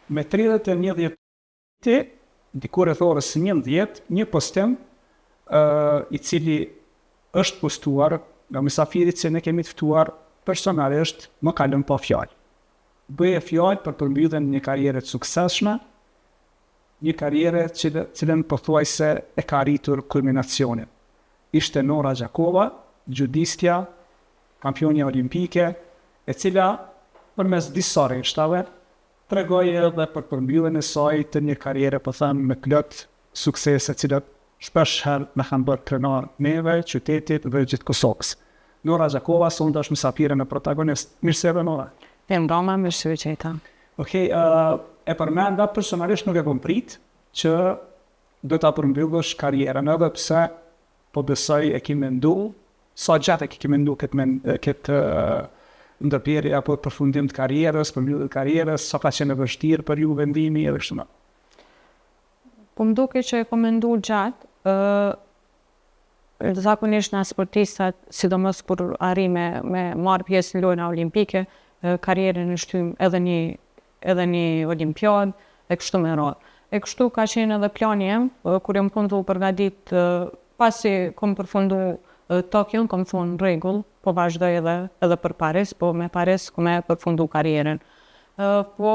me 31 vjetë, dikur rreth orës 11, një postim i cili është postuar nga mysafirit që ne kemi të ftuar personalisht më kalon pa fjalë. Bëje fjalë për përmbylljen e një karriere të suksesshme, një karriere cilën pothuajse e ka arritur kulminacionin. Ishte Nora Gjakova, judistja, kampionja olimpike, e cila përmes disa rreshtave tregoi edhe për përmbylljen e saj të një karriere, po them, me plot suksese, të cilat shpesh herë na kanë bërë krenar neve, qytetit dhe gjithë Kosovës. Nora Gjakova sonda është mysafire në protagonist. Mirë se erdhe, Nora. Broma, mirë se vëqeta. Okej, e përmenda personalisht nuk e kom prit që do ta përmbyllësh karrierën, edhe pse po besoj e ke menduar, sa gjatë e ke menduar këtë ndërprerje apo përfundim të karrierës, përmbyllje të karrierës, sa ka qenë e vështirë për ju vendimi edhe kështu më. Po më duket që e kom menduar gjatë, zakonisht na sportistat, sidomos kur arrim me marrë pjesë në lojra olimpike, karrierën e shtym edhe një olimpiadë e kështu me radhë. E kështu ka qenë edhe plani im, kur jam këndu përgadit, pasi kom përfundu Tokyo, kom thonë rregull, po vazhdoj edhe për Paris, po me Paris kom e përfundu karrierën. Po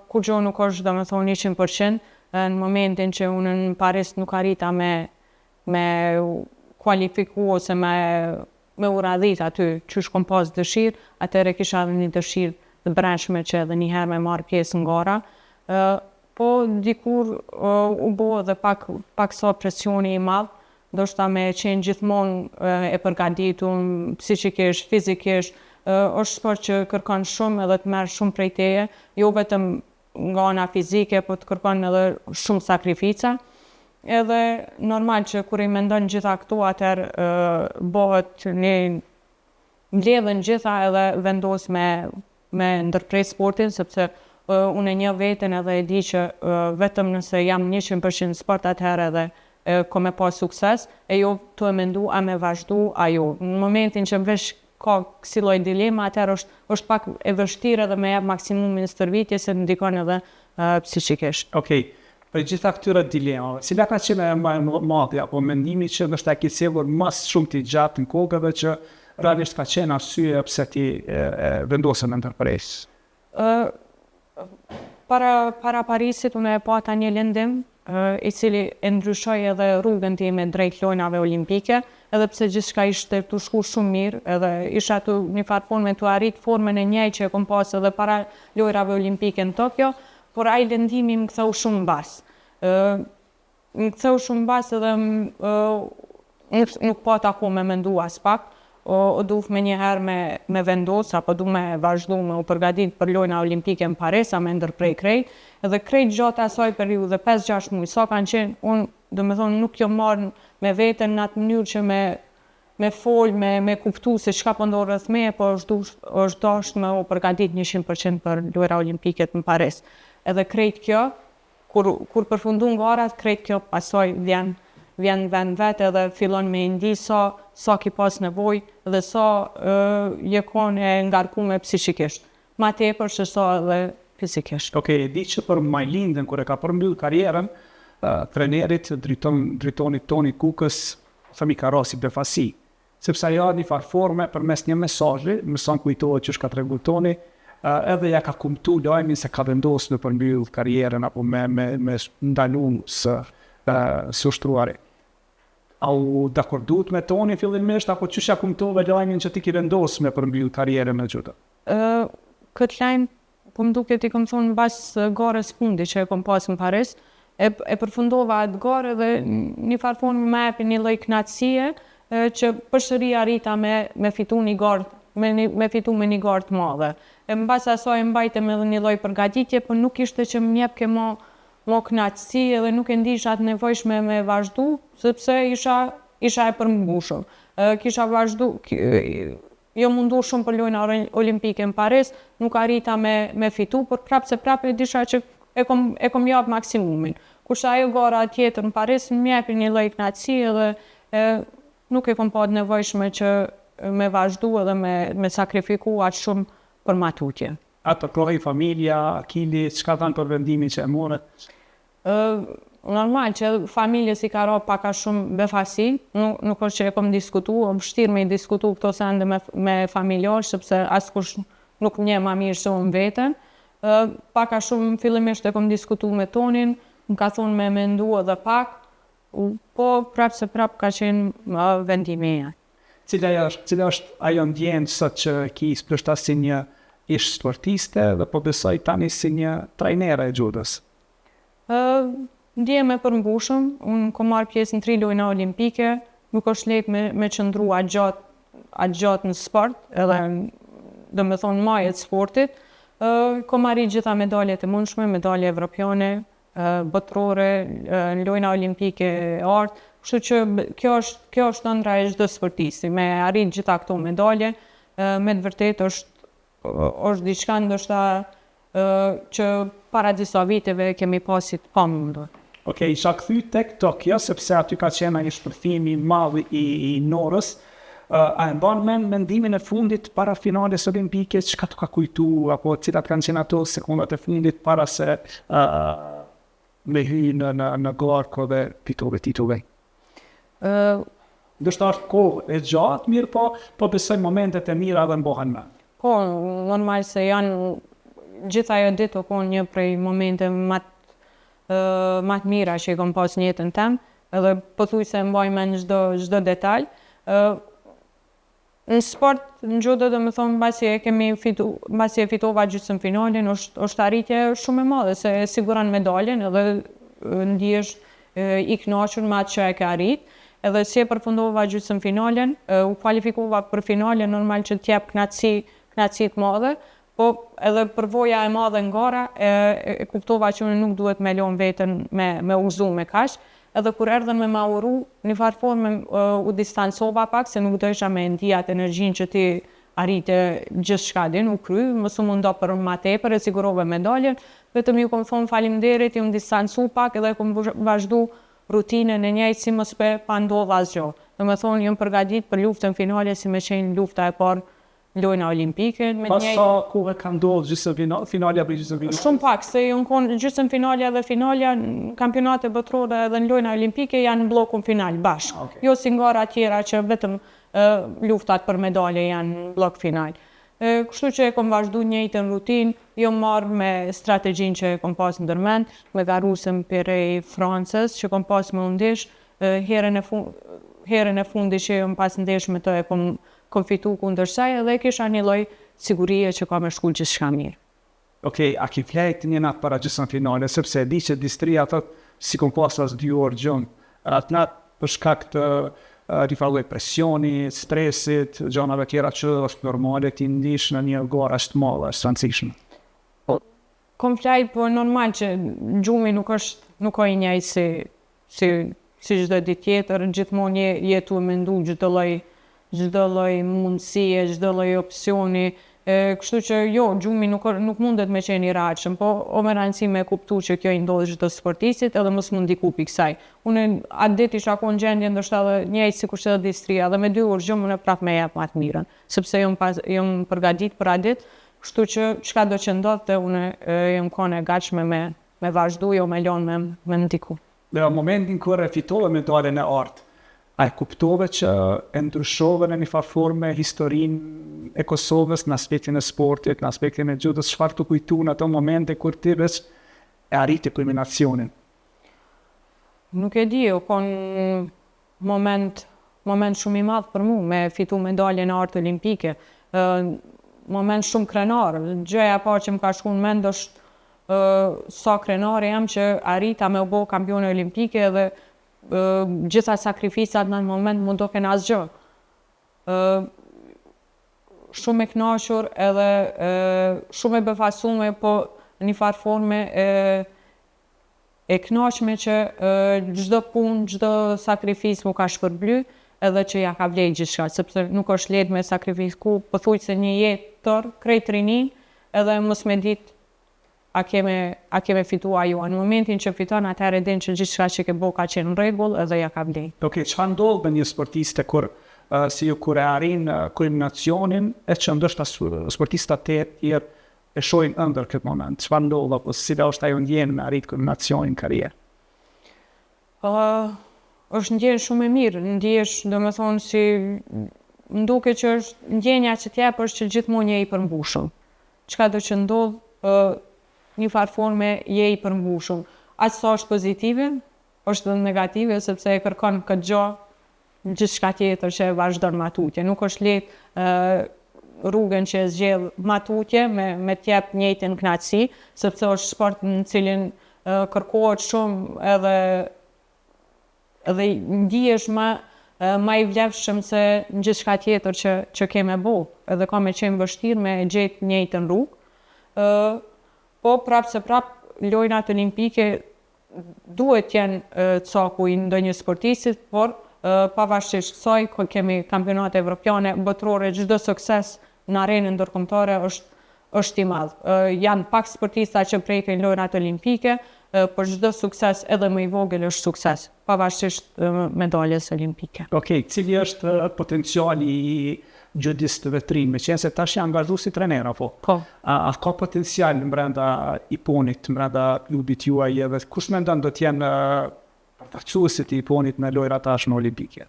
kur gjo nuk është dhe me thonë 100%, në momentin që unë në Paris nuk arrita me kualifiku ose me uradhit aty që shkom pas dëshirë, atëre kisha edhe një dëshirë të brendshme që edhe njëherë me marrë pjesë në gara. Po dikur u bo edhe pak sa presioni i madh, ndoshta me qenë gjithmonë e përgatitur psiqikisht, fizikisht, është sport që kërkon shumë edhe të merr shumë prej teje, jo vetëm nga ana fizike, po të kërkon edhe shumë sakrifica. Edhe normal që kur i mendon gjitha këtu, atëherë bëhet një mbledhen gjitha edhe vendos me ndërprej sportin, sepse unë e një veten edhe e di që vetëm nëse jam 100% sport, atëherë edhe ko me pas sukses, e jo të e mendu a me vazhdu a jo. Në momentin që mvesh ka kësi lloj dilema, atëherë është pak e vështirë edhe me jap maksimumin stërvitje se ndikon edhe psiqikisht. Okej, për gjitha këtyre dilemave, cila ka qenë e më e madhe apo mendimi që ndoshta ke sjellur më shumë të gjatë në kokë dhe që realisht ka qenë arsye pse ti vendose në ndërpresë? Para Parisit unë e pata një lëndim i cili e ndryshoi edhe rrugën time drejt lojrave olimpike, edhe pse gjithçka ishte tu shku shumë mirë, edhe isha tu një farë forme tu arrit formën e njëjtë që e kom pas edhe para lojrave olimpike në Tokyo, por ai lëndimi më ktheu shumë mbas. Më ktheu shumë mbas edhe nuk pata ku me mendu as pak. O duh me njëherë me vendos, apo du me vazhdu me u përgatit për lojna olimpike në Paris, a me ndërprej krejt, edhe krejt gjatë asaj periudhe, 5-6 muaj, sa kanë qenë, unë do me thonë nuk jo marrë me veten në atë mënyrë që me fol, me kuptu se çka po ndodh rreth meje, po është dashur me u përgatit 100% për lojra olimpike në Paris. Edhe krejt kjo, kur përfundon garat, krejt kjo pasoj vjen vend vetë edhe fillon me indi sa ki pas nevoj dhe sa je kon e ngarkume psiqikisht. Ma tepër se sa edhe fizikisht. Okej, e di që për Majlindën, kur e ka përmbyll karrierën, trenerit dritonit Toni Kukës, themi ka rasi befasi, sepse ajo një farë forme përmes një mesazhi, mëson kujtohet që ka tregu Toni, edhe ja ka kumtu lajmin se ka vendosur në përmbyll karrierën apo me ndalu së ushtruari. Au dakordut me Toni fillimisht, apo çysh ja kumtove lajmin që ti ke vendosur me përmbyll karrierën në gjithë? Këtë lajm, po më duket i kom thonë mbas garës fundi që e kom pas në Paris, e përfundova atë garë dhe një farë formë më jepi një lloj kënaqësie që përsëri arrita me fitu një garë, me fitu me një garë të madhe. E mbas asaj mbajtem edhe një lloj përgatitje, por nuk ishte që më jep mo kënaqësi edhe nuk e ndisha të nevojshme me vazhdu, sepse isha e përmbushur. Kisha vazhdu, jo mundu shumë për lojna olimpike në Paris, nuk arrita me fitu, por prapë disha që e kom jap maksimumin. Kurse ajo gara tjetër në Paris më jepi një lloj kënaqësi edhe nuk e kom pa të nevojshme që me vazhdu edhe me sakrifiku aq shumë për matutje. Ato kohë familja, akili, çka thanë për vendimin që e morë? Normal që familjes i ka ra pak a shumë befasi, nuk është që e kom diskutu, o vështirë me i diskutu këto sende me familjarë, sepse askush nuk nje ma mirë se unë vetën. Pak a shumë fillimisht e kom diskutu me Tonin, më ka thonë me mendu edhe pak, po prapë se prapë ka qenë vendimi e. Cila është ajo ndjenë sot që ki splështa si një ish sportiste dhe po besoj tani si një trajnere e judës? Ndjehem e përmbushëm, unë kom marrë pjesë në 3 lojna olimpike, nuk është lehtë me qëndru atë gjatë në sport, edhe do me thonë majet sportit. Kom marrë gjitha medaljet e mundshme, medalje evropiane, botërore, në lojna olimpike e artë, kështu që kjo është ëndra e çdo sportisti, me arrit gjitha këto medalje, me të vërtet është diçka ndoshta që para disa viteve kemi pasit pa mundur. Okej, isha kthy tek Tokyo, sepse aty ka qenë ai shpërthimi i madh i Norës. A e mban mend mendimin e fundit para finales olimpike, çka të ka kujtu, apo cilat kanë qenë ato sekondat e fundit para se me hy në garko dhe pitove titullve? Ndoshta është kohë e gjatë, mirë po besoj momentet e mira dhe mbohen me. Po, normal se janë gjitha ajo ditë o konë një prej momente më të mira që i kom pas në jetën tem, edhe pothuaj se mbaj me në çdo detalj. Në sport, në judo do me thonë, mbasi e fitova gjysmë finalin, është arritje shumë e madhe, se e siguran medaljen edhe ndihesh i kënaqur me atë që e ke arrit. Edhe si e përfundova gjysmë finalen, u kualifikova për finale, normal që t'jep knatësi të madhe, po edhe përvoja e madhe nga gara, e kuptova që unë nuk duhet me lon veten me uzu me kaq, edhe kur erdhen me ma uru, një farë forme u distancova pak, se nuk dojsha me ndijat energjin që ti arrite gjithë shka din, u kry, mësu mundo për ma tepër, e sigurove medaljen, vetëm ju kom thonë faleminderit, ju më distancu pak, edhe kom vazhdu rutinën e njëjtë si mos pa ndodh asgjë. Do me thonë, jam përgatitur për luftën finale si me qenë lufta e parë në lojna olimpike. Pas sa kohë ka ndodhur gjysmë finalja për gjysmë finale? Shumë pak, se unë konë gjysmë finalja dhe finalja në kampionate botërore dhe në lojna olimpike janë në blokun final bashkë. Okay. Jo si ngara tjera që vetëm luftat për medalje janë në blok final. Kështu që e kom vazhdu njëjtën rutinë, jo marrë me strategjinë që e kom pas në ndërmend, me garusëm prej Francës që kom pas me undish, herën e fundi që jom pas ndesh me të e kom fitu kundër saj edhe kisha një lloj sigurie që ka me shkull gjithçka mirë. Okej, a ki flejt një natë para gjysmë finale, sepse e di që distria thot si kom pas as 2 orë gjën, atë natë për shkak të rifalloj presioni, stresit, gjanave tjera që është normale ti ndish në një garë ashtë madhe, ashtë rëndësishme. Kom flajt, po normal që gjumi nuk ka i njëjtë si çdo ditë tjetër, gjithmonë jetu e mendu çdo lloj mundësie, çdo lloj opsioni, kështu që jo, gjumi nuk mundet me qenë i rahatshëm, po o me rëndësi me kuptu që kjo i ndodh çdo sportistit edhe mos më ndiku pikë kësaj. Unë atë ditë isha konë gjendje ndoshta edhe njëjtë sikur se distria, dhe me 2 orë gjë unë prapë me jap më të mirën, sepse jam përgatitur për atë ditë, kështu që çka do që ndodhte unë jam konë e gatshme me vazhdu, jo me lënë me ndiku. Dhe momentin kur e fitove medaljen e artë, a e kuptove që e ndryshove në një farë forme historinë e Kosovës në aspektin e sportit, në aspektin e judës, çfarë të kujtu në ato momente kur ti veç e arriti kulminacionin? Nuk e di, o konë moment shumë i madh për mu, me fitu medaljen e artë olimpike, moment shumë krenar, gjëja e parë që më ka shku në mend është sa krenare jam që arrita me u bo kampione olimpike dhe gjitha sakrificat në moment më doken asgjë. Shumë e kënaqur edhe shumë e befasume, po në një farë forme e kënaqshme që çdo punë, çdo sakrifis mu ka shpërbly edhe që ja ka vlejt gjithçka, sepse nuk është lehtë me sakrifisku, pothuajse një jetë tërë, krejt rinin, edhe mos me ditë a keme fitua ju. Në momentin që fiton, atëherë din që gjithçka që ke bo ka qenë në rregull edhe ja ka vlejt. Okej, çfarë ndodh me një sportiste kur e arrin kulminacionin e që ndoshta sportistat e tjerë e shohin ëndër këtë moment? Çfarë ndodh apo cila është ajo ndjenjë me arrit kulminacionin karrierë? Është ndjenjë shumë e mirë, ndjesh domethënë si m'duket që është ndjenja që t'jep është që gjithmonë je i përmbushur. Çka do që ndodh, një farë forme je i përmbushur. Aq sa është pozitive, është edhe negative sepse e kërkon këtë gjë gjithçka tjetër që e vazhdon matutje. Nuk është lehtë rrugën që e zgjedh matutje me t'jep njëjtën kënaqësi, sepse është sport në cilin kërkohet shumë edhe ndihesh ma i vlefshëm se në gjithçka tjetër që ke me bo. Edhe ka me qenë vështirë me gjetë njëjtën rrugë. Po prap lojrat olimpike duhet jenë caku i ndonjë sportistit, por pavarësisht kësaj kemi kampionate evropiane, botërore, çdo sukses në arenën ndërkombëtare është i madh. Janë pak sportista që prekin lojrat olimpike, por çdo sukses edhe më i vogël është sukses, pavarësisht medaljes olimpike. Okej, cili është potenciali i gjodistëve të rinj, meqense tash janë angazhuar si trener apo? Po. A ka potencial brenda Iponit, brenda klubit juaj edhe kush mendon do të jenë përfaqësuesit e Iponit në lojrat tashme olimpike?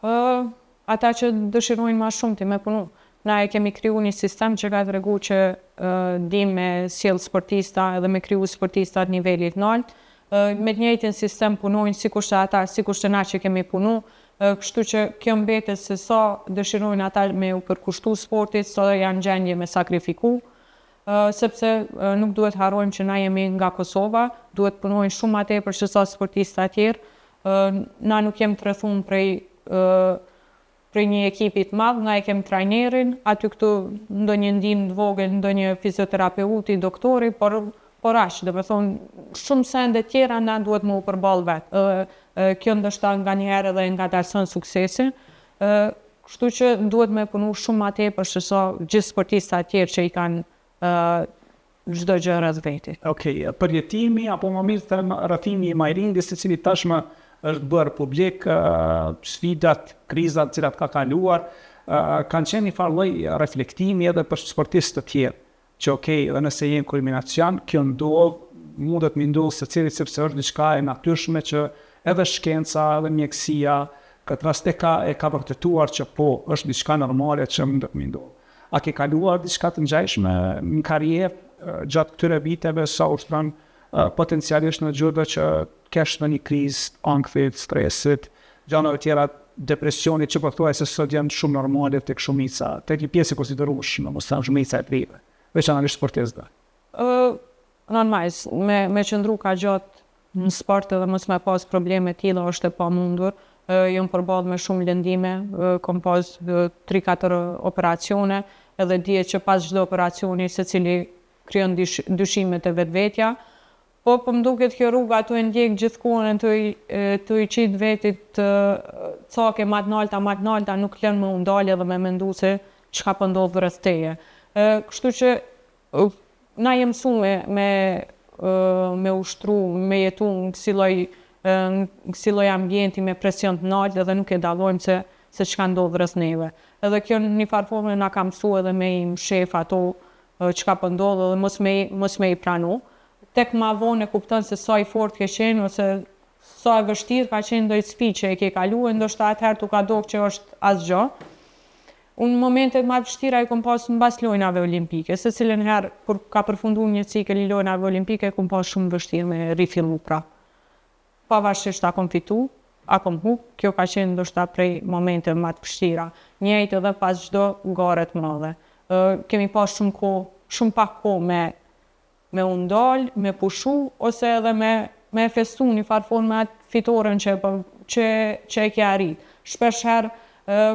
Ata që dëshirojnë më shumë ti me punu. Na e kemi kriju një sistem që ka tregu që dim me sjell sportista edhe me kriju sportista të nivelit lartë. Me të njëjtin sistem punojnë sikurse ata, sikurse na që kemi punu. Kështu që kjo mbetet se sa dëshirojnë ata me u përkushtu sportit, sa janë gjendje me sakrifiku, sepse nuk duhet harrojmë që na jemi nga Kosova, duhet punojnë shumë më tepër se sa sportistë tjerë. Na nuk jemi të rrethuar prej një ekipi të madh, na e kemi trajnerin, aty këtu ndonjë ndihmë të vogël, ndonjë fizioterapeuti, doktori, por aq, domethënë shumë sende tjera na duhet më u përball vet. Kjo ndoshta nganjëherë edhe ngadalson suksesin. Kështu që duhet me punu shumë më tepër se sa gjithë sportistat tjerë që i kanë çdo gjë rreth vetit. Okej, përjetimi apo më mirë them rrafimi i Majrindis, i cili tashmë është bërë publik, sfidat, krizat cilat ka kaluar, kanë qenë një farë lloj reflektimi edhe për sportistë të tjerë, që okej, edhe nëse jenë kulminacion, kjo ndodh, mundet me ndodh secilit sepse është diçka e natyrshme që edhe shkenca, edhe mjekësia, këtë rast e ka vërtetuar që po, është diçka normale që mundet me ndodh. A ke kaluar diçka të ngjashme në karrierë gjatë këtyre viteve, sa ushtron potencialisht në gjurve që kesh në një krizë, ankthit, stresit, gjana të tjera, depresionit që përthuaj se sot janë shumë normale tek shumica, tek një pjesë e konsiderueshme, mos thënë shumica e trive, veçanërisht sportistëve. Normal, me qëndru ka gjatë në sport edhe mos me pas probleme tilla është e pamundur. Jam përballë me shumë lëndime, kom pas 3-4 operacione, edhe dihet që pas çdo operacioni secili krijon dyshimet e vetvetja. Po m'duket kjo rruga tu e ndjek gjithkohën tu i qit vetit cake më të nalta, nuk lën më u ndalë edhe me mendu se çka po ndodh rreth teje. Kështu që na jem mësuar me ushtru, me jetu në kësi lloj ambienti me presion të lartë edhe nuk e dallojmë se çka ndodh rreth neve. Edhe kjo në një farë forme na ka mësuar edhe me i shef ato çka po ndodh edhe mos me i pranu. Tek ma vonë e kupton se sa i fort ke qenë ose sa e vështirë ka qenë ndonjë sfidë që e ke kaluar, ndoshta atëherë tu ka dogë që është asgjë. Unë momentet më të vështira i kom pas mbas lojrave olimpike, se cilën herë kur ka përfunduar një cikël i lojrave olimpike kom pas shumë vështirë me rifillu prapë. Pavarësisht a kom fitu, a kom hup, kjo ka qenë ndoshta prej momente më të vështira. Njëjtë edhe pas çdo gare të madhe. Kemi pas shumë pak kohë me u ndal, me pushu, ose edhe me festu një farë formë me atë fitoren që e ke arrit. Shpesh herë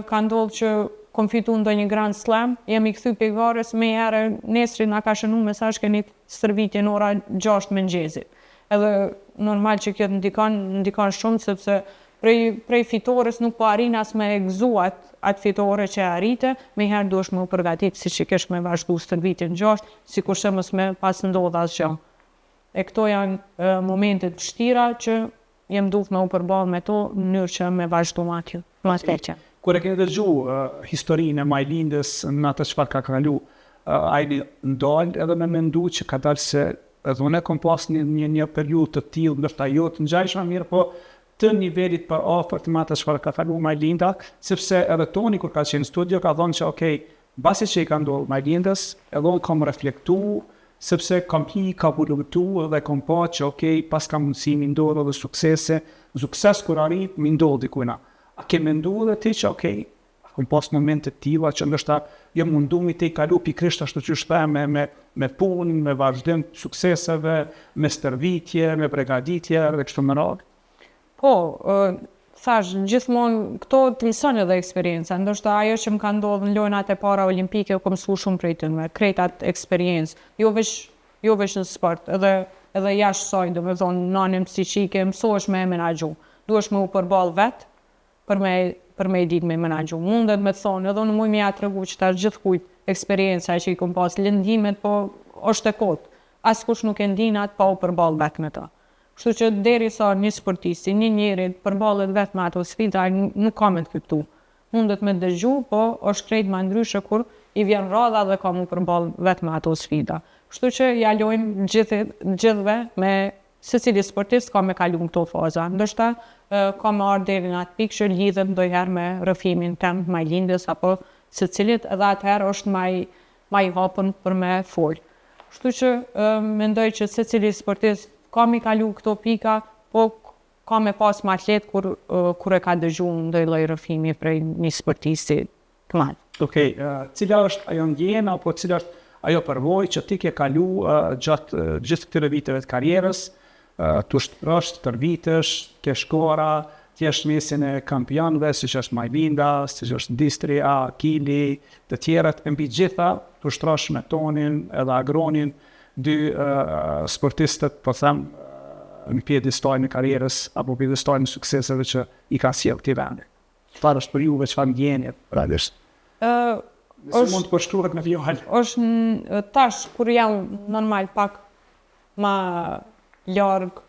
ka ndodhur që kom fitu ndonjë Grand Slam, jemi kthy pe gares, me herë nesri na ka shënuar mesazh keni stërvitje në ora 6 mëngjesit. Edhe normal që kjo ndikon shumë sepse prej fitores nuk po arrin as me e gëzuat atë fitore që arrite, me herë duhesh me u përgatit si që kesh me vazhdu stërvitjen 6, sikurse mos me pas ndodh asgjë. E këto janë momentet vështira që jem duhet me u përballë me to në mënyrë që me vazhdu aty. Kur e keni dëgju historinë e Majlindës në atë çfarë ka kalu, ajni ndalë edhe me mendu që ka dalë se edhe unë kom pas një periudhë të tillë, ndoshta jo të ngjajshme mirë, po të nivelit për afër të matë çfarë ka kaluar Majlinda, sepse edhe Toni kur ka qenë në studio ka thonë që okay, basi që i ka ndodhur Majlindës, edhe unë kam reflektuar sepse kam ka evolutu dhe kam pa që okay, pas ka mundësi mi ndodhë dhe sukses kur arrit mi ndodhë dikujna. A ke mendu dhe ti që okay, kam pas momente tilla që ndoshta jo mundu mi të i kalu pikrisht ashtu që shta me punë, me vazhdim sukseseve, me stërvitje, me pregaditje dhe kështu me radhë. Po, thash, gjithmonë këto të lison edhe eksperienca, ndoshta ajo që më ka ndodhur në lojnat e para olimpike u kam mësu shumë prej tyre, kretat eksperiencë, jo veç në sport, edhe jashtë saj, domethënë nanim psiqike, mësohesh me menaxhu. Duhesh me u përball vet për me ditë me menaxhu. Mundet me thonë, edhe unë muj me ja tregu që tash gjithkujt eksperienca që i kom pas lëndimet, po është e kotë. Askush nuk e ndin atë pa u përball vet me ta. Kështu që derisa një sportisti, një njeri përballet vetë me ato sfida, nuk ka me të kuptu. Mundet me dëgju, po është krejt më ndryshe kur i vjen radha dhe ka mu përball vetë me ato sfida. Kështu që ja lojmë gjithve me secili sportist ka me kalu në këto faza. Ndoshta ka me ardhur deri në atë pikë që lidhet ndonjëherë me rrëfimin tem të Majlindës apo secilit edhe atëherë është më i hapur për me fol. Kështu që mendoj që secili sportist ka mi kalu këto pika, po ka me pas më atlet kur e ka dëgju ndonjë lloj rrëfimi prej një sportisti të madh. Okej, cila është ajo ndjenja apo cila është ajo përvojë që ti ke kalu gjatë gjithë këtyre viteve të karrierës, tu shtrosh, tërvitesh, ke shkora, ti je mesin e kampionëve, siç është Majlinda, siç është Distri A, Kili, të tjerat, mbi gjitha tu shtrosh me Tonin edhe Agronin, dy sportistët, po them, në pjedestalin e karrierës apo pjedestalin e sukseseve që i ka sjellë këtij vendi. Çfarë është për juve, çfarë ndjenje realisht? Nëse mund të përshkruhet me fjalë. Është tash kur jam normal pak ma larg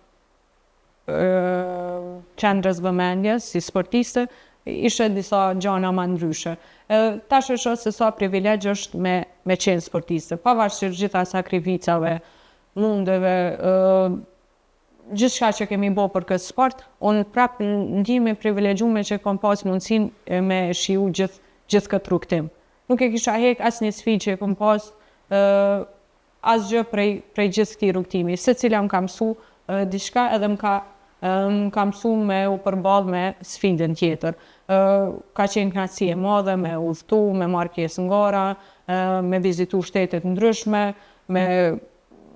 qendrës vëmendjes si sportiste, ishe disa gjana ma ndryshe. Tash është se sa privilegj është me qenë sportiste, pavarësisht gjitha sakrificave, mundeve, gjithçka që kemi bo për këtë sport, unë prapë ndihemi privilegjume që kam pas mundësinë me shiu gjithë këtë rrugtim. Nuk e kisha hek asnjë sfidë që kam pas asgjë prej gjithë këtij rrugtimi. Secila më ka mësu diçka edhe më ka mësu me u përball me sfidën tjetër. Ka qenë kënaqësi e madhe me udhëtu, me marrë pjesë në gara, me vizitu shtete të ndryshme, me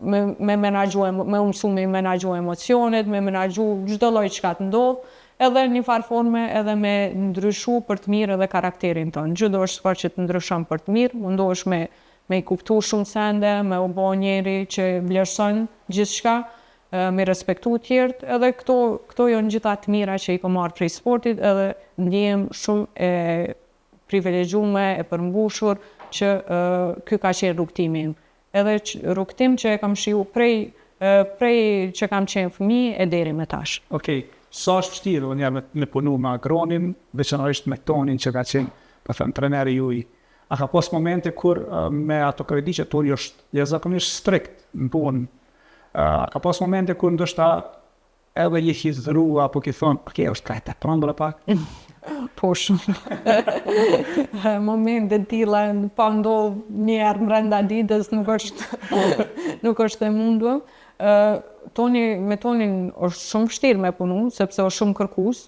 menaxhu, me u mësu me menaxhu emocionet, me menaxhu çdo lloj çka të ndodh, edhe një farë forme edhe me ndryshu për të mirë edhe karakterin tonë. Çdo është çfarë që të ndryshon për të mirë, mundohesh me i kuptu shumë sende, me u bë njeri që vlerëson gjithçka, me respektu të tjerët, edhe këto janë gjitha të mira që i kam marrë prej sportit, edhe ndihem shumë e privilegjume, e përmbushur që ky ka qenë rrugtimi im. Edhe rrugtim që e kam shiu prej që kam qenë fëmijë e deri me tash. Okej, sa është vështirë unë me punu me Agronin, veçanërisht me Tonin që ka qenë, po them, treneri juaj. A ka pas momente kur me ato kredi që Toni është jashtëzakonisht strikt në punë, a ka pas momente kur ndoshta edhe je hizru apo ki thonë, okay, është ka të prandër pak? Po shumë. Momente tilla pa ndodh një herë brenda ditës nuk është e mundur. Me Tonin është shumë vështirë me punu, sepse është shumë kërkues.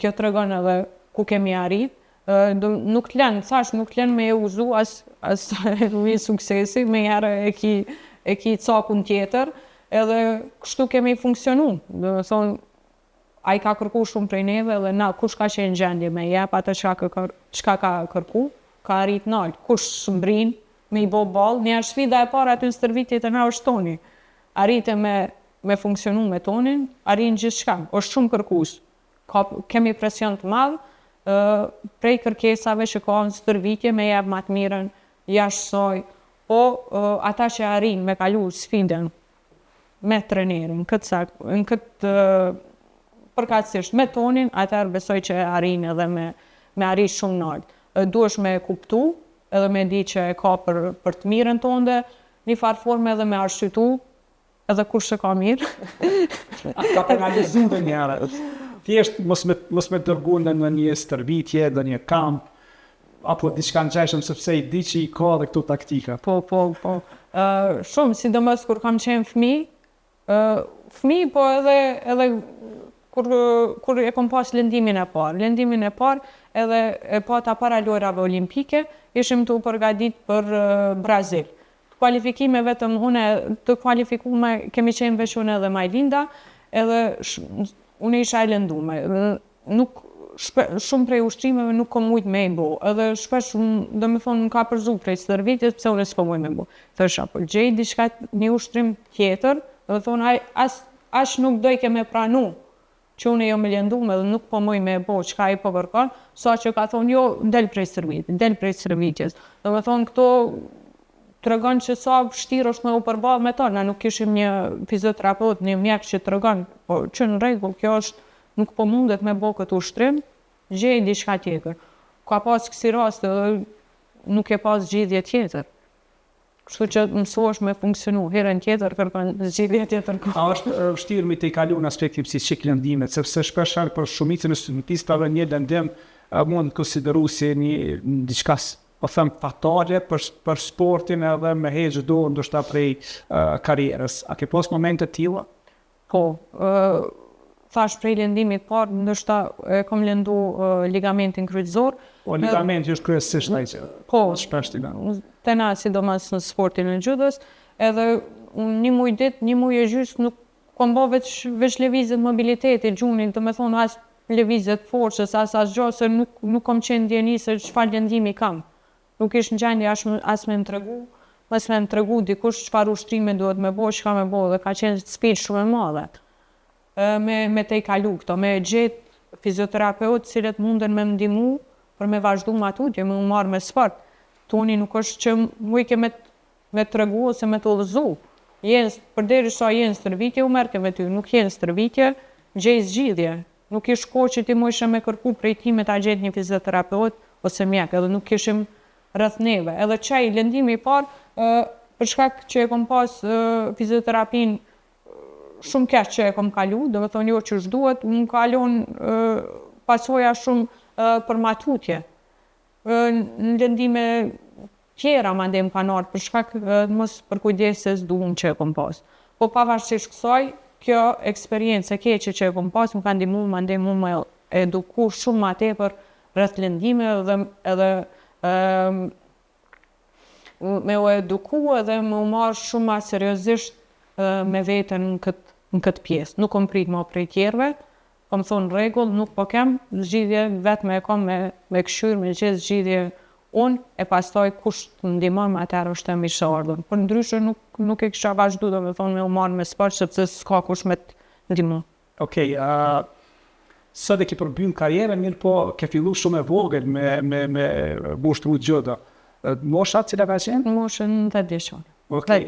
Kjo tregon edhe ku kemi arrit. Nuk të lën me e uzu as një suksesi, me herë e ki cakun tjetër, edhe kështu kemi funksionu. Do të thonë, ai ka kërku shumë prej neve dhe na kush ka qenë gjendje me jep atë çka ka kërku, ka arrit nalt. Kush mbrin me i bo ball, një sfida e parë aty në stërvitjet e na është Toni. Arrite me funksionu me Tonin, arrin gjithçka. Është shumë kërkues. Kemi presion të madh prej kërkesave që ka në stërvitje me jep më të mirën jashtë saj, po ata që arrin me kalu sfidën me trenerin, në këtë përkatësisht me Tonin, atëherë besoj që arrin edhe me arrit shumë nalt. Duhesh me kuptu edhe me di që e ka për të mirën tonde, një farë forme edhe me arsyetu, edhe kush e ka mirë. Ka penalizu dhe njëra. Thjesht mos me dërgu në një stërvitje, në një kamp, apo diçka në gjeshëm sepse i di që i ka dhe këtu taktika. Po. Shumë, sidomos kur kam qenë fëmijë, po edhe kur e kom pas lëndimin e parë. Lëndimin e parë edhe e pata para lojrave olimpike, ishim të u përgadit për Brazil. Kualifikime vetëm une të kualifikume, kemi qenë veç unë edhe Majlinda, edhe unë isha e lëndume. Shumë prej ushtrimeve nuk kom mujt me i bo, edhe shpesh do me thonë më ka përzu prej stërvitjes, pse unë s'po mujt me bo. Thësha, po gjej diçka një ushtrim tjetër, do me thonë as nuk doj ke me pranu, që unë jo me lëndume dhe nuk po mujt me bo, qka i po kërkon, sa që ka thonë jo, del prej stërvitjes. Do me thonë këto tregon që sa vështirë është me u përballë me to, na nuk kishim një fizioterapeut, një mjek që tregon, po që në rregull, kjo është nuk po mundet me bo këtë ushtrim, gjej diçka tjetër. Ka pas kësi rast edhe nuk e pas zgjidhje tjetër. Kështu që mësohesh me funksionu, herën tjetër kërkon zgjidhje tjetër. A është vështirë me të i kalu në aspektin psiqik lëndimet, sepse shpeshherë për shumicën e studentistave një lëndim mund të konsideru si një diçka po them fatale për sportin edhe me heqë do ndoshta prej karrierës. A ke pas momente të tilla? Po, thash prej lëndimit parë, ndoshta kam lëndu ligamentin kryqëzor. Po ligamenti është kryesisht ai që. Po, shpesh të tena sidomos në sportin e judës, edhe një muj e gjysmë nuk kam bë veç lëvizjet mobiliteti, gjunit, do me thonë as lëvizjet forcës, as gjë se nuk kam qenë ndjeni se çfarë lëndimi kam. Nuk ish në gjendje as me më tregu dikush çfarë ushtrime duhet me bo, çka me bo, dhe ka qenë sfidë shumë e madhe. Me te i kalu këto, me gjetë fizioterapeut cilët munden me ndihmu për me vazhdu ma tutje, me u marrë me sport. Toni nuk është që mujke me tregu ose me të udhëzu. Përderi sa jenë stërvitje, u merke me ty, nuk jenë stërvitje, gjej zgjidhje. Nuk ish kohë që ti mujshë me kërku prej ti me ta gjetë një fizioterapeut ose mjek, edhe nuk kishim rreth neve. Edhe qaj lëndimi i parë, për shkak që e kom pas fizioterapin shumë keq që e kom kalu, do me thonë jo që shduhet, më kalon pasoja shumë për matutje. Në lëndime tjera ma ndem kanar, për shkak mos për kujdeses duhum që e kom pas. Po pavarësisht kësaj, kjo eksperiencë e keqe që e kom pas, më ka ndihmu ma ndem me eduku shumë ma tepër rreth lëndime edhe me u eduku edhe me u marrë shumë ma seriozisht me vetën në këtë pjesë. Nuk kom prit ma prej tjerve, kom thonë rregull, nuk po kem zgjidhje, vetëm e kom me këshyr, me gjithë zgjidhje unë, e pastaj kush të ndihmon me atëherë është e mishardhur. Por ndryshe nuk e kisha vazhdu, do me thonë me u marrë me sport, sepse s'ka kush me të ndihmu. Okej, sot e ke përmbyll karrierën, mirë po ke fillu shumë e vogël me bushtru gjëda. Mosha cila ka qenë? Moshën 10 vjeçare. Okej,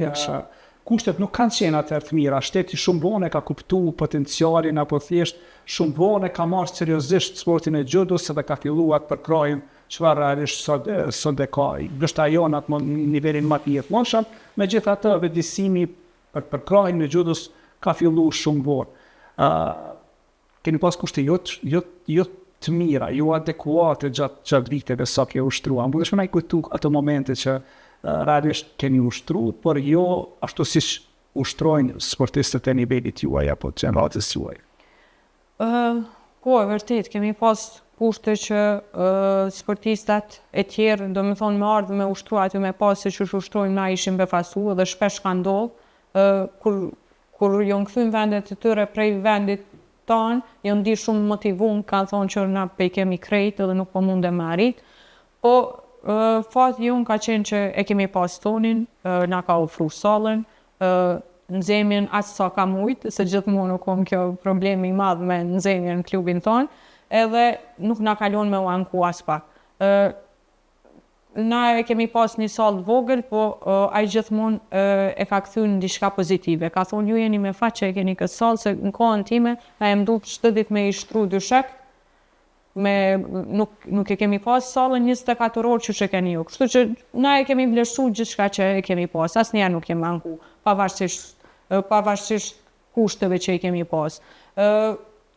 kushtet nuk kanë qenë atëherë të mira, shteti shumë vonë ka kuptu potencialin, apo thjesht shumë vonë ka marrë seriozisht sportin e judës edhe ka filluar të përkrojnë çfarë realisht sot e ka. Ndoshta jo në atë nivelin më të jetmonshëm, megjithatë vetëdijsimi për përkrojnë në judës ka filluar shumë vonë. Keni pas kushte jo të mira, jo adekuate gjatë viteve sa ke ushtruar. Mund të shkoj kujtu ato momente që realisht keni ushtruar, por jo ashtu siç ushtrojnë sportistët e nivelit juaj apo të gjeneratës juaj. Po, e vërtet, kemi pas kushte që sportistat e tjerë, do me thonë me ardhë me ushtru aty me pas se që ushtrojnë na ishim befasu dhe shpesh ka ndodhë, kur jonë këthyn vendet të tyre prej vendit tanë, jonë di shumë motivun, kanë thonë që na pe kemi krejt dhe nuk po munde me arrit, po fati jonë ka qenë që e kemi pas tonin, na ka ofru sallën, nxemjen as sa ka mujt, se gjithmonë nuk kom kjo problemi i madh me nxemjen në klubin tonë, edhe nuk na kalon me u anku as pak. Na e kemi pas një sallë vogël, po ai gjithmonë e ka kthyer në diçka pozitive. Ka thonë ju jeni me fat që e keni këtë sallë, se në kohën time na e mdu çdo ditë me i shtru dyshek, nuk e kemi pas sallën 24 orë që keni ju. Kështu që na e kemi vlerësu gjithçka që e kemi pas. Asnjëherë nuk kemi manku, pavarësisht kushteve që i kemi pas.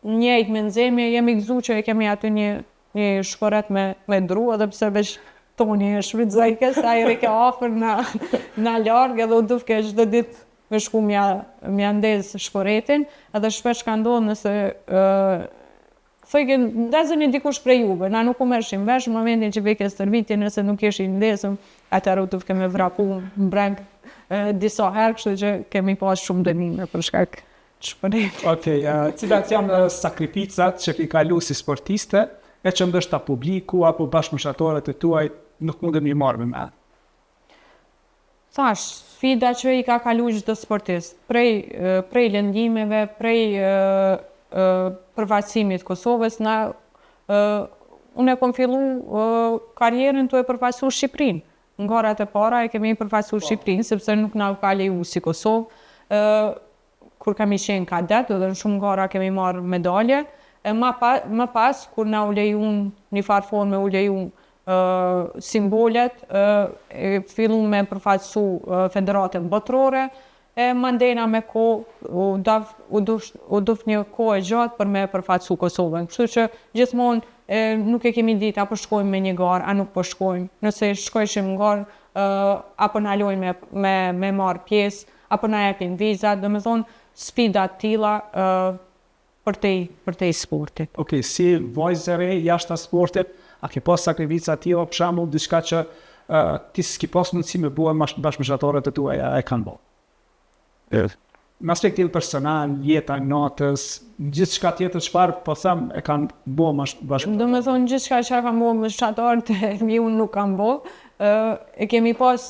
Njëjtë me nxemje jemi gëzu që e kemi aty një shkoret me dru, edhe pse veç toni e shfrytëzoj sa i rike afër na larg edhe u dufke çdo ditë me shku mja ndez shkoretin, edhe shpesh ka ndodhur nëse thojke ndezën dikush prej juve, na nuk u merrshim vesh në momentin që veke stërvitje, nëse nuk ishin ndezëm, atëherë u dufke me vrapu mbreng disa herë, kështu që kemi pas shumë dënime për shkak të shkoretit. Okej, cilat janë sakrificat që ki kalu si sportiste, e që ndështë publiku apo bashkëmoshatorët e tuaj nuk mundem një marrë me me? Thash, sfida që i ka kalu çdo sportist, prej lëndimeve, prej përfaqësimit Kosovës, unë e kom fillu karierën të e përfaqësu Shqipërinë. Në garat e para e kemi përfaqësu Shqipërinë, sepse nuk na u ka leju si Kosovë. Kur kemi qenë kadet, dhe në shumë gara kemi marrë medalje, më pas, kur na u lejun një farë forme u lejun simbolet, fillu me përfaqësu federatën botërore, mandena me u duf një kohë e gjatë për me përfaqësu Kosovën. Kështu që gjithmonë nuk e kemi ditë apo shkojmë me një garë, a nuk po shkojmë. Nëse shkojshim në garë, apo na lojmë me marrë pjesë, apo na jepin vizat, do me thonë sfida tilla për te sportit. Okej, si vajzë e re jashtë sportit, a ke pas sakrifica tilla, për shembull, diçka që ti s'ki pas mundësi me bua bashkëmoshatorët e tuaja e kanë bërë? Në aspektin personal, jeta natës, gjithçka tjetër çfarë po them e kanë bërë bashkëmoshatorët? Do me thonë gjithçka që kanë bërë bashkëmoshatorët e unë nuk kanë bërë. E kemi pas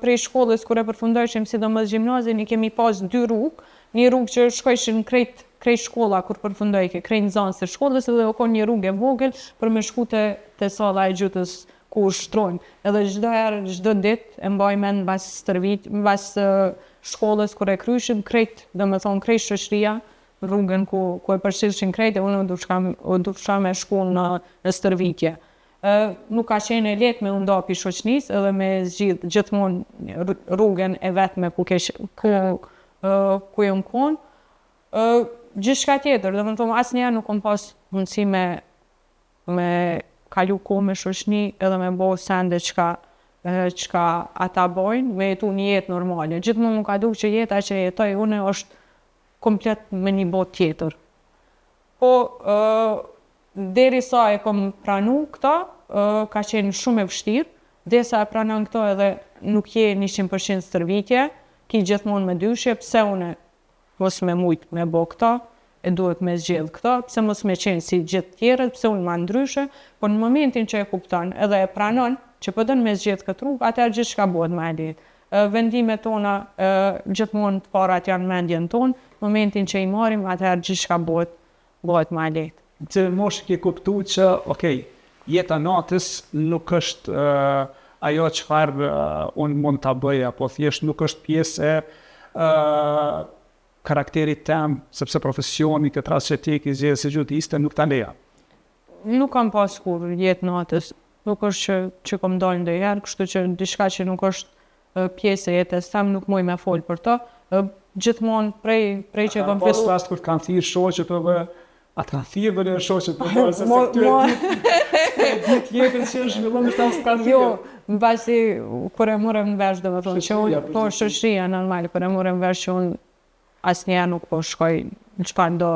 prej shkollës kur e përfundojshim sidomos gjimnazin, i kemi pas 2 rrugë, një rrugë që shkojshin krejt shkolla kur përfundojke, krejt nxënës të shkollës, edhe o konë një rrugë e vogël për me shku te salla e gjutës ku shtrojnë. Edhe çdo herë, çdo ditë e mbaj mend mbas shkollës kur e kryshim krejt, do me thonë krejt shoqëria, rrugën ku e përshilshin krejt, e unë u dufsha me shku në stërvitje. Nuk ka qenë e lehtë me u ndapi shoqënisë edhe me zgjidh gjithmonë rrugën e vetme ku jam konë. Gjithçka tjetër, do të thonë asnjëherë nuk kam pas mundësi me kalu kohë me shoqëni edhe me bëu sende çka ata bojnë, me jetu një jetë normale. Gjithmonë më ka dukur që jeta që jetoj unë është komplet me një botë tjetër. Po derisa e kom pranu këta, ka qenë shumë e vështirë, derisa e pranon këto edhe nuk je 100% stërvitje, ki gjithmonë me dyshje, pse unë mos me mujt me bo këta, e duhet me zgjedh këta, pse mos me qenë si gjithë tjerët, pse unë ma ndryshe, po në momentin që e kupton edhe e pranon që po dën me zgjedh këtë rrugë, atëherë gjithçka bëhet më e lehtë. Vendimet tona gjithmonë të parat janë mendjen tonë, në momentin që i marrim, atëherë gjithçka bëhet më e lehtë. Që mosh ke kuptu që, okej, jeta natës nuk është ajo çfarë unë mund ta bëj, apo thjesht nuk është pjesë e karakterit tem, sepse profesioni këtë rast që ti ke zgjedhur si gjutiste nuk ta leja. Nuk kam pas kur jetë natës, nuk është që kom dalë ndonjëherë, kështu që diçka që nuk është pjesë e jetës tem nuk muj me fol për to. Gjithmonë prej që kom filluar. Pas rast kur kanë thirrë shoqët edhe atë kanë thirrë dhe shoqët për se këtyre ditë jetën që është zhvilluar të kanë thirrë. Jo, mbasi kur e morëm në vesh, do të thonë që unë po shoqëria normale, kur e morëm në vesh që unë asnjëherë nuk po shkoj në çfarëdo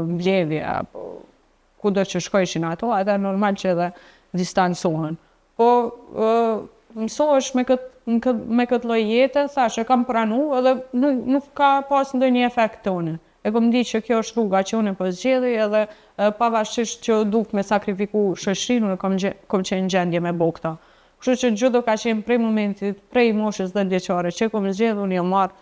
mbledhje apo kudo që shkojshin ato, atë normal që edhe distancohen. Po mësohesh me këtë lloj jete, thashë kam pranu edhe nuk ka pas ndonjë efekt tonë. E kom ditë që kjo është rruga që unë po zgjedhej edhe pavarësisht që duk me sakrifiku shoqërinë, unë kom qenë në gjendje me bo këta. Kështu që çdo ka qenë prej momentit, prej moshës 10 vjeçare që kom zgjedhur, unë jam marr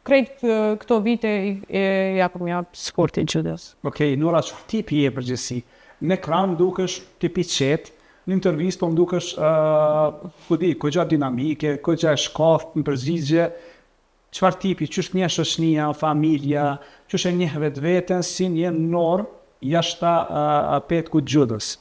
krejt këto vite japëm sportin çudës. Okej, Nora, çfarë tipi je përgjithësi? Në ekran dukesh tipi qetë, në intervistë po më dukesh kogja dinamike, kogja shkaftë, në përzigje. Çfarë tipi, qysh njeh shoqënia, familja, qysh e njeh vetveten, si një Nor jashtë petku gjudës?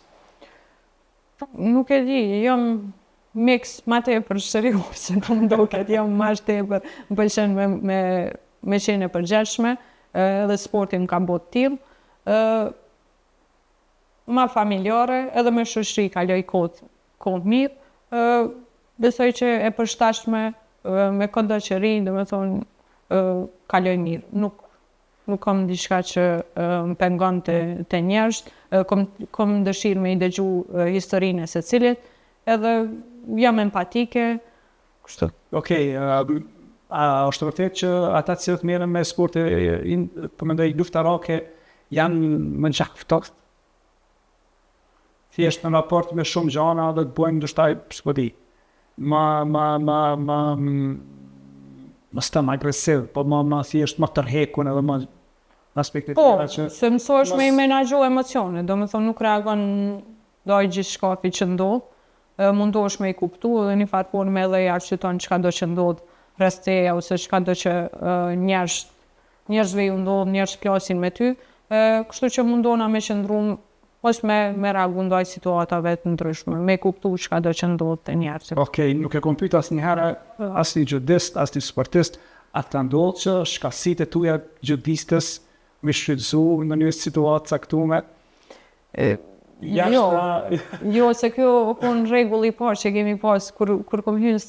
Nuk e di, jam mix ma tepër serioze, po më duket, jam ma tepër, më pëlqen me qenë e përgjithshme, edhe sporti më ka bërë tillë, ma familjare, edhe me shoqëri kaloj kohë mirë, besoj që e përshtatshme me këndo që ri, domethënë kaloj mirë. Nuk kam diçka që më pengon të njerëz, kam dëshirë me i dëgju historinë e secilit, edhe jam empatike, kështu. Okej, është vërtet që ata që merren me sporte, po mendoj luftarake, janë më nxaktoftë. Thjesht në raport me shumë gjana dhe të bojnë ndoshta s'po di. Më stëm agresiv, po më thjesht më tërhekun edhe më aspektet tjera që... Po, se mësohesh me i menaxhu emocione, do me thonë nuk reagon doj gjithë shkafi që ndodh, mundohesh me i kuptu edhe një farë forme edhe i arsyeton çka do që ndodh rreth teje ose çka do që njerëzve ju ndodh, njerëz flasin me ty, kështu që mundona me qëndru ose me reagu ndaj situatave të ndryshme, me kuptu çka do që ndodh të njerëzit. Okej, nuk e kom pyet asnjëherë asnjë gjudist, asnjë sportist, atë ndodh që shkasitë tuaja gjudistës me shfrytëzu në një situatë caktuar. Jo, se kjo kon rregull i parë që kemi pas kur kom hyrë në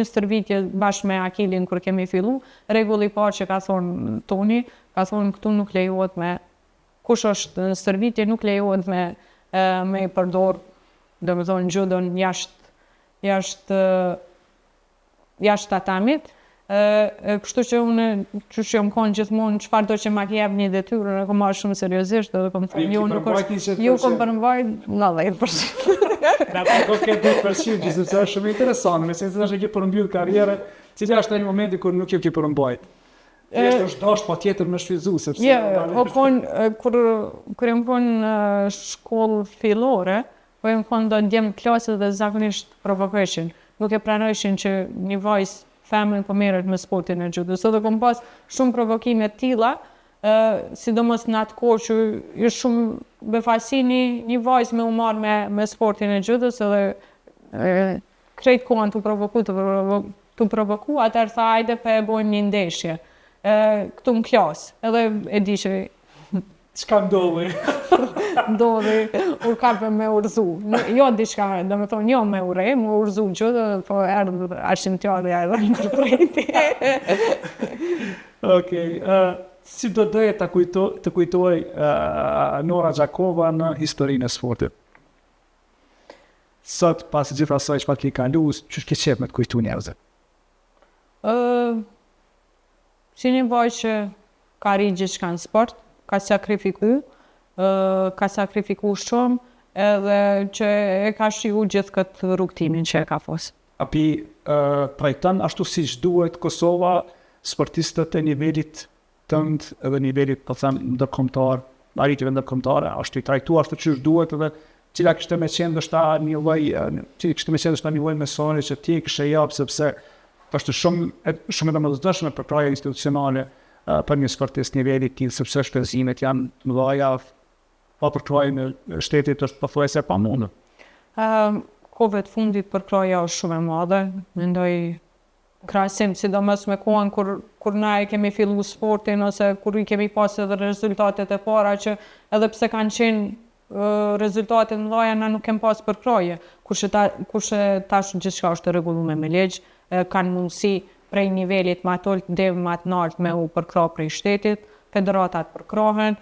stërvitje, bashkë me Akilin kur kemi fillu, rregulli i parë që ka thonë Toni, ka thonë këtu nuk lejohet me kush është në stërvitje nuk lejohet me i përdor, domethënë judon jashtë tatamit. Kështu që unë që jam konë gjithmonë çfarë do që ma jep një detyrë, në kom marrë shumë seriozisht edhe kom thënë ju kom përmbajt 90%. Në ato ke 10% që sepse është shumë interesant, me sensin është që përmbyll karrierë, cili është në momenti kur nuk je ke përmbajt. Është dash patjetër me shfrytëzu sepse kur jam konë në shkollë fillore, po jam konë do ndjem klasë dhe zakonisht provokoheshin. Nuk e pranojshin që një vajzë femën po merret me sportin e judës. Edhe kom pas shumë provokime të tilla, sidomos në atë kohë që është shumë befasini një vajzë me u marrë me sportin e judës edhe krejt kohën të provoku, atëherë tha hajde pe e bojmë një ndeshje. Këtu në klasë, edhe e di që çka ndodhi? Ndodhi, u kape me urzu. Jo diçka, do me thonë, jo me ure, me urzu gjithë, po erdhë arshimtjarja edhe në përprejti. Okej, si do doje të kujtoj Nora Gjakova në historinë e sportit? Sot, pas gjitha asaj që ke kalu, që ke qef me të kujtu njerëzit? Si një vaj që ka ri gjithçka në sport, ka sakrifiku shumë, edhe që e ka shiu gjithë këtë rrugtimin që e ka fos. Api trajton ashtu siç duhet Kosova sportistët e nivelit tënd edhe nivelit, po them, ndërkombëtar, arritjeve ndërkombëtare, ashtu i trajtuar ashtu siç duhet edhe cila kishte më qenë ndoshta një lloj mesazhi që ti kishe jap sepse është shumë e domosdoshme për kraja institucionale për një sportist nivelit tillë sepse shpenzimet janë të mëdha, pa për krajën e shtetit është pothuajse e pamundur. Kohëve të fundit për kraja është shumë e madhe, mendoj krahasim sidomos me kohën kur na e kemi fillu sportin ose kur i kemi pas edhe rezultatet e para që edhe pse kanë qenë rezultate mëdha na nuk kem pas për kraje, kurse tash gjithçka është rregulluar me ligj, kanë mundësi prej nivelit ma të oltë dhe ma të nartë me u përkra prej shtetit, federatat përkrahen,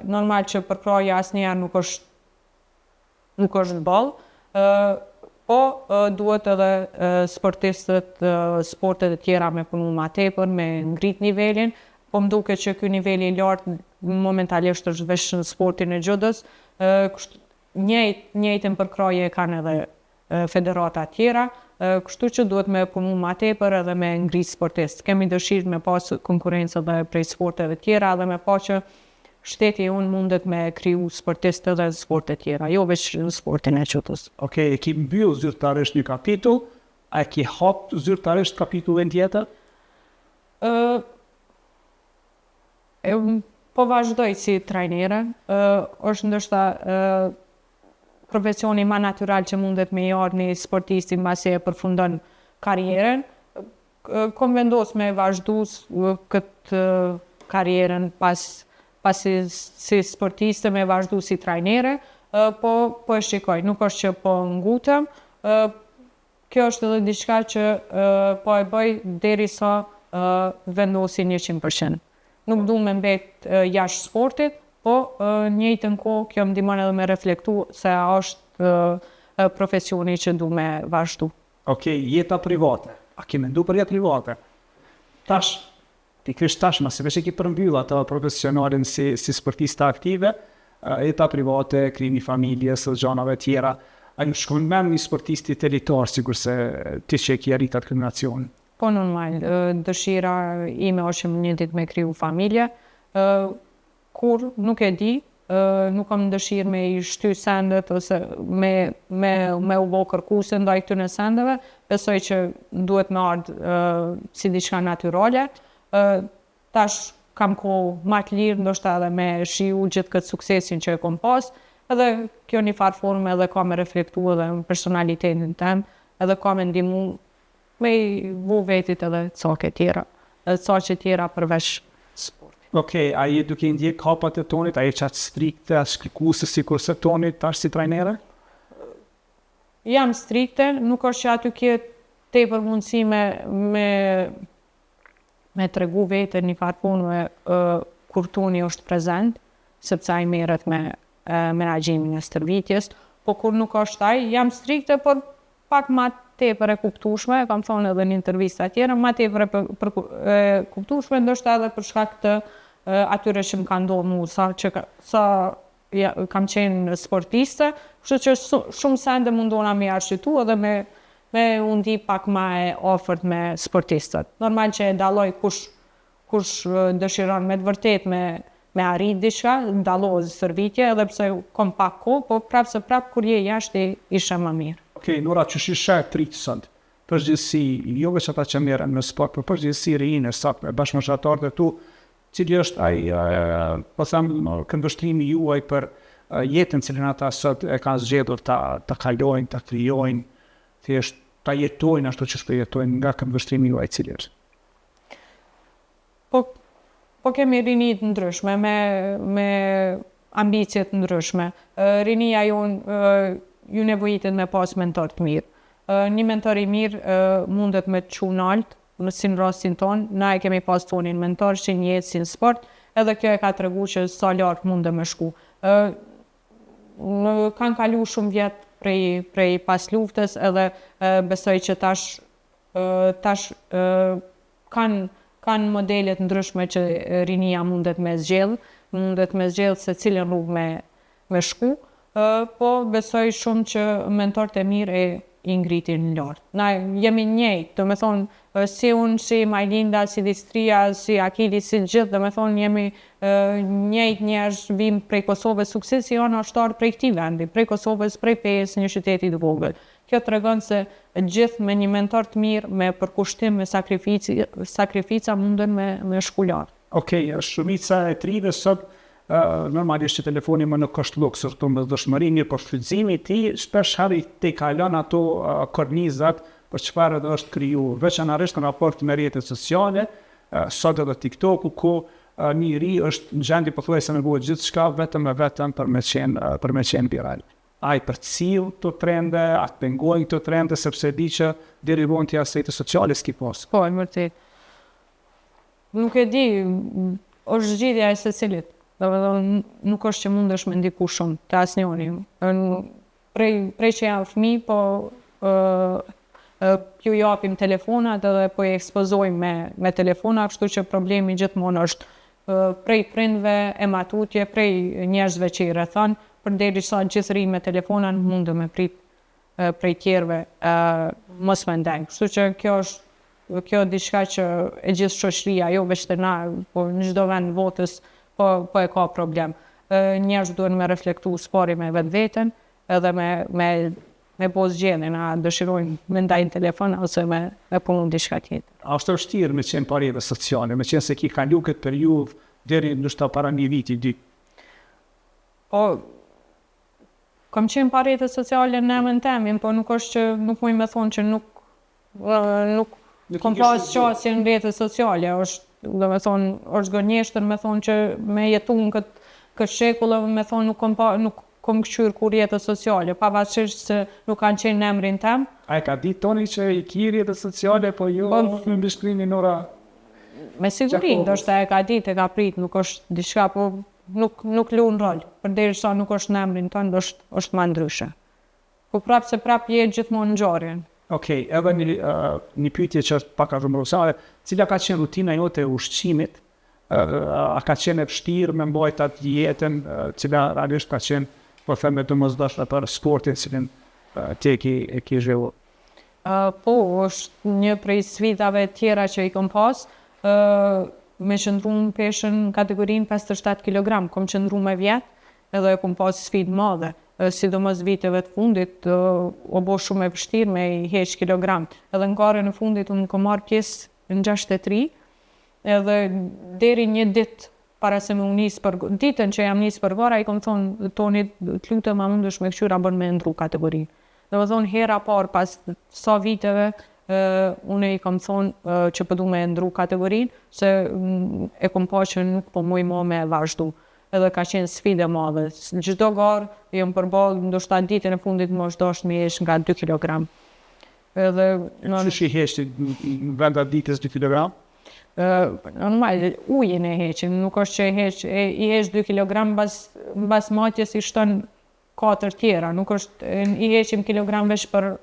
normal që përkraja asnjëherë nuk është në ballë, po duhet edhe sportistët sportet e tjera me punu ma tepër, me ngrit nivelin, po më duket që ky niveli i lartë momentalisht është veç në sportin e judës, njëjtën përkraje kanë edhe federata tjera, kështu që duhet me punu ma tepër edhe me ngrit sportist. Kemi dëshirë me pas konkurencë edhe prej sporteve tjera edhe me pa që shteti unë mundet me kriju sportist edhe sporte tjera, jo veç në sportin e judës. Okej, e ki mbyll zyrtarisht një kapitull, a e ki hap zyrtarisht kapitullin tjetër? po vazhdoj si trajnere, është ndoshta profesioni ma natyral që mundet me jarë një sportisti mbasi e përfundon karrieren. Kom vendos me vazhdu këtë karrieren pasi si sportiste me vazhdu si trajnere, po e shikoj, nuk është që po ngutëm. Kjo është edhe diçka që po e bëj derisa vendosi 100%. Nuk du me mbet jashtë sportit, po njëjtën kohë kjo më ndihmon edhe me reflektu se a është profesioni që du me vazhdu. Okej, jeta private. A ke mendu për jetë private? Tash, pikërisht tash, masi veç e ki përmbyll atë profesionalin si sportiste aktive, jeta private, krimi familjes, gjanave tjera. A në shkon me një sportisti të elitar, sigur se ti që e ki arritat kombinacion? Po normal, dëshira ime është që një ditë me kriju familje, kur nuk e di, nuk kam dëshirë me i shty sendet ose me u bo kërkuse ndaj këtyre sendeve, besoj që duhet me ardhë si diçka natyrale. Tash kam kohë ma të lirë, ndoshta edhe me shiu gjithë këtë suksesin që e kom pas, edhe kjo një farë forme edhe ka me reflektu edhe në personalitetin tem, edhe ka me ndihmu me i vu vetit edhe cake tjera, edhe cake tjera përveç sportit. Okej, a je duke ndjek hapat e tonit, a je qatë strikte, shkikuse si kurse tonit tash si trajnere? Jam strikte, nuk është që aty kje tepër mundësi me tregu vete një farë punë kur tuni është prezent, sepse ai merret me menaxhimin e stërvitjes, po kur nuk është ai, jam strikte, por pak ma tepër e kuptueshme, kam thonë edhe në intervista tjera, ma tepër e kuptueshme, ndoshta edhe për shkak të atyre që më ka ndodhur mua, sa kam qenë sportiste, kështu që shumë sende mundona me arshtu edhe me undi pak ma e ofert me sportistët. Normal që e dalloj kush dëshiron me të vërtet me arrit diçka, dallohet stërvitje, edhe pse kom pak kohë, po prapë kur je jashtë isha më mirë. Okej, Nora, që shishe të rritë sëndë, përgjithësi, jo veç ata që merren me sport, por përgjithësi rinë, sakme, bashkëmoshatarët e tu, cili është ai, po them, këndvështrimi juaj për jetën cilën ata sot e kanë zgjedhur ta kalojnë, ta krijojnë, thjesht ta jetojnë ashtu që shpo jetojnë nga këndvështrimi juaj cili është. Po kemi rini të ndryshme, me ambicje të ndryshme. Rinia jonë ju nevojitet me pas mentor të mirë. Një mentor i mirë mundet me të çu nalt, si në rastin tonë, na e kemi pas tonin mentor që një jetë si në sport, edhe kjo e ka tregu që sa lartë mund me shku. Kanë kalu shumë vjetë prej pas luftës, edhe besoj që tash kanë modelet ndryshme që rinia mundet me zgjedh se cilën rrugë me shku, po besoj shumë që mentorët e mirë i ngritin lartë. Na jemi njëjtë, do me thonë, si unë, si Majlinda, si Distria, si Akili, si gjithë, do me thonë, jemi njëjtë njerëz, vim prej Kosovës, suksesi jonë është ardhur prej këtij vendi, prej Kosovës, prej Pesë, një qyteti të vogël. Kjo tregon se gjithë me një mentor të mirë, me përkushtim, me sakrifica munden me shku lartë. Okej, shumica e trive sot normalisht që telefoni më nuk është luks, këtu me dëshmëri mirë, por shfrytëzimi i tij shpesh herë te kalon ato kornizat për çfarë do është kriju, veçanërisht në raport me rrjetet sociale, sot edhe TikToku, ku një i ri është në gjendje pothuajse me bëhet gjithçka vetëm për me qenë viral. Ai përcjell këto trende, a pengojnë këto trende sepse di që derivojnë të asaj të sociale s'ki pas. Po, e vërtet. Nuk e di, është zgjidhja e secilit. Nuk është që mundesh me ndiku shumë të asnjëri. Prej që jam fëmijë, po ju japim telefonat edhe po i ekspozojmë me telefona, kështu që problemi gjithmonë është prej prindve, e matutje, prej njerëzve që i rrethon, përderisa gjithë rrinë me telefona nuk mundë me prit prej tjerëve mos me ndajnë. Kështu që kjo diçka që e gjithë shoqëria, jo veç të na, po në çdo vend votës po e ka problem. Njerëz duhen me reflektu spori me vetveten, edhe me po zgjedhjen, a dëshirojnë me ndajnë telefon ose me punu diçka tjetër. A është vështirë me qenë parjeve sociale, me qenë se ki kalu këtë periudhë deri ndoshta para një viti, 2. Po, kam qenë pa rrjetet sociale në emrin temin, po nuk është që nuk muj me thonë që nuk kom pas qasje në rrjetet sociale, është, do me thonë, është gënjeshtër me thonë që me jetu në këtë shekull, me thonë nuk kom këqyr kur rrjetet sociale, pavarësisht se nuk kanë qenë në emrin tem. A e ka ditë Toni që i ki rrjetet sociale, po jo me mbishkrimi Nora? Me siguri, ndoshta e ka ditë, e ka prit, nuk është diçka, po nuk lu në rol, përderisa nuk është në emrin tonë, është ma ndryshe. Po prapë se prapë jetë gjithmonë në ngjarjen. Okej, edhe një pyetje që është pak a rumërosare, cila ka qenë rutina jote e ushqimit? A ka qenë e vështirë me mbajt atë jetën, cila realisht ka qenë, po them me domosdoshme për sportin, cilin ti e ke zhvilluar? Po, është një prej sfidave tjera që i kom pas, me qëndru në peshën kategorinë 57 kg, kom qëndru me vjetë, edhe e kom pas sfidë madhe, sidomos viteve të fundit, o bo shumë e vështirë me i heq kilogram. Edhe në garën e fundit unë kom marrë pjesë në 63, edhe deri një ditë para se me u nisë për ditën që jam nisë për gara, i kom thonë, Toni, të lutem a mundesh me këqyra bën me ndru kategorinë. Dhe më thonë, hera parë pas sa viteve, unë i kom thonë që përdu me ndru kategorinë, se e kom pa që nuk po muj mo me vazhdu. Edhe ka qenë sfide madhe. Në çdo garë, jam përballë, ndoshta ditën e fundit më është dashur me heq nga 2 kg. Edhe Çish i heqti në vend atë ditës 2 kg? Normal, ujin e heqim, nuk është që i heq 2 kg mbas matjes i shton 4 tjera, nuk është i heqim kilogram veç për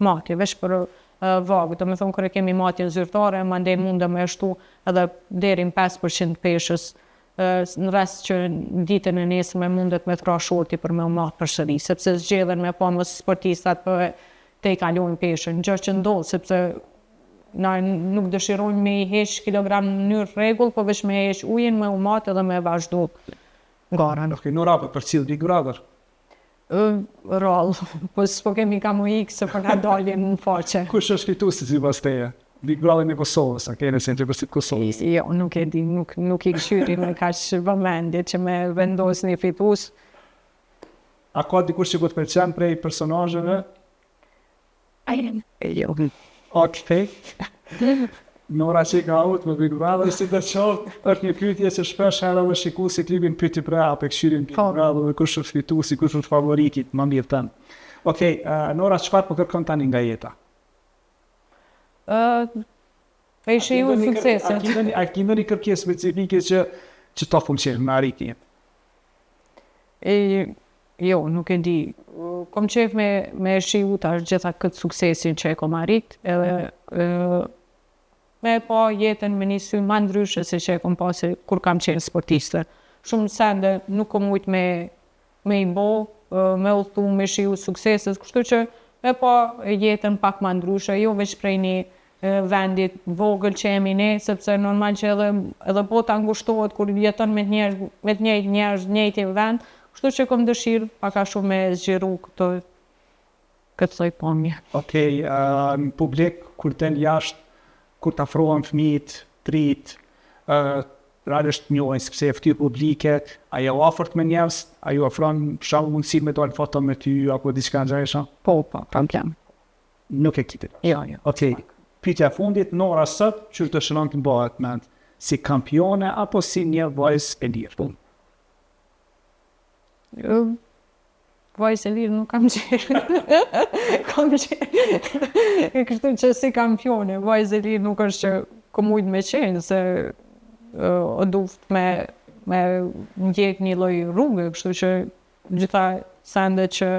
matje, veç për vagë. Do me thonë kërë kemi matje zyrtare, mandej mundëm e shtu edhe deri në 5% peshës, në rest që ditën e nesërme mundet me tra shorti për me u matë për shëri, sepse zgjedhen me pa mos sportistat për te i kalojnë peshën, gjë që ndodhë, sepse na nuk dëshirojnë me i heq kilogram në mënyrë rregull, po veç me heq ujin, me u matë edhe me vazhdu garën. Okej, Nora, për cilë Big Brother? Rallë, po s'po kemi ka mu ikë se për nga daljen në faqe. Kush është fituesi sipas teje? Big Brother në Kosovës, a kene se në qeverisë të Kosovës? Jo, nuk e di, nuk i këshyri me kaq vëmendje që me vendos një fitues. A ka dikush që të pëlqen prej personazheve? Jo. Okej. Nora që ka ut me Big Brother, si të qoftë, është një pyetje që shpesh herë me shikuesi klubin pyeti për apo këshyrin Big Brother, kush është fituesi, kush është favoritit, më mirë tën. Okej, Nora, çfarë po kërkon tani nga jeta? E ishe ju sukseset. A ke ndonjë kërkesë specifike që ta funksionon me arritjen? Jo, nuk e di. Kom qef me shiu tash gjitha këtë suksesin që e kom arrit, edhe me pa jetën me një sy ma ndryshe se që e kom pasi kur kam qenë sportiste. Shumë sende nuk kom ujt me i bo, me udhtu, me shiu sukseset, kështu që me pa jetën pak ma ndryshe, jo veç prej një vendit vogël që jemi ne, sepse normal që edhe bota ngushtohet kur jeton me të njëjtë njëjtin vend, kështu që kom dëshirë paka shumë me zgjeru këtë lloj pamje. Okej, në publik, kur ten jashtë, kur të afrohen fëmijët, trit, realisht njohin sepse e fty publike, a je afërt me njerëz, a ju ofron shumë mundësi me dalë foto me ty apo diçka ngjashme? Po, problem. Nuk e kitet. Jo. Okej. Pyetja e fundit, Nora sot që të shënon të bëhet mend, si kampione apo si një vajzë e lirë? Vajzë e lirë nuk kam qenë. Kam qenë. Kështu që si kampione, vajzë e lirë nuk është që kom ujtë me qenë, se o duft me ndjek një lloj rrugë, kështu që gjitha sende që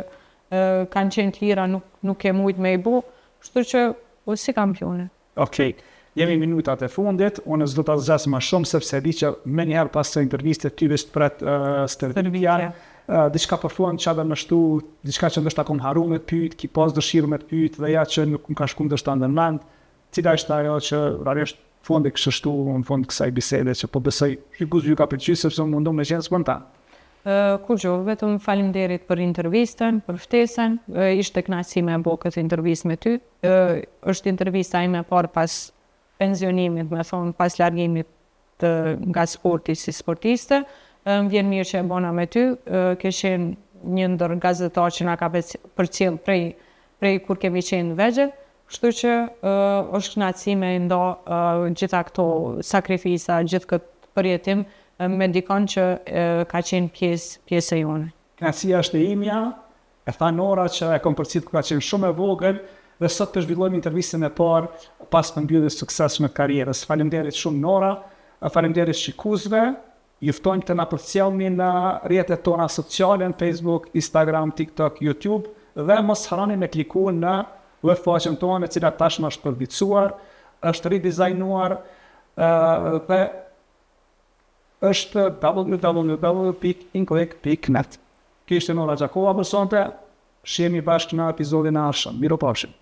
kanë qenë të lira nuk e mujtë me i bu, kështu që o si kampione. Okej, jemi minutat e fundit, unë s'do ta zgjas më shumë sepse di që më njëherë pas të intervistë ty vetë pret stërvitja. Diçka për fund çfarë më shtu, diçka që ndoshta kam harruar me të pyet, ki pas dëshirë me të pyet dhe ja që nuk më ka shkuar ndoshta në mend, cila është ajo që realisht fundi kështu shtu në fund kësaj bisede që po besoj sikur ju ka pëlqyer sepse mundom me qenë spontan. Kurgjo, vetëm faleminderit për intervistën, për ftesën, ishte kënaqësi me bë këtë intervistë me ty. Është intervista ime e parë pas pensionimit, me thonë pas largimit nga sporti si sportiste. Më vjen mirë që e bona me ty, ke qenë një ndër gazetar që na ka përcjell prej kur kemi qenë vegjël, kështu që është kënaqësi me nda gjitha këto sakrifisa, gjithë këtë përjetim me dikon që ka qenë pjesë e jone. Kënaqësia është e imja, e tha Nora që e kom përcjell kur ka qenë shumë e vogël dhe sot të zhvillojmë intervistën e parë pas përmbylljes suksesshme të karrierës. Faleminderit shumë Nora, faleminderit shikuesve. Ju ftojmë të na përcjellni në rrjetet tona sociale, në Facebook, Instagram, TikTok, YouTube dhe mos harroni me klikuar në web faqen tonë e cila tashmë është përditësuar, është ridizajnuar dhe është www.inklik.net. Kjo ishte Nora Gjakova për sonte, shihemi bashkë në episodin e ardhshëm. Miropafshim.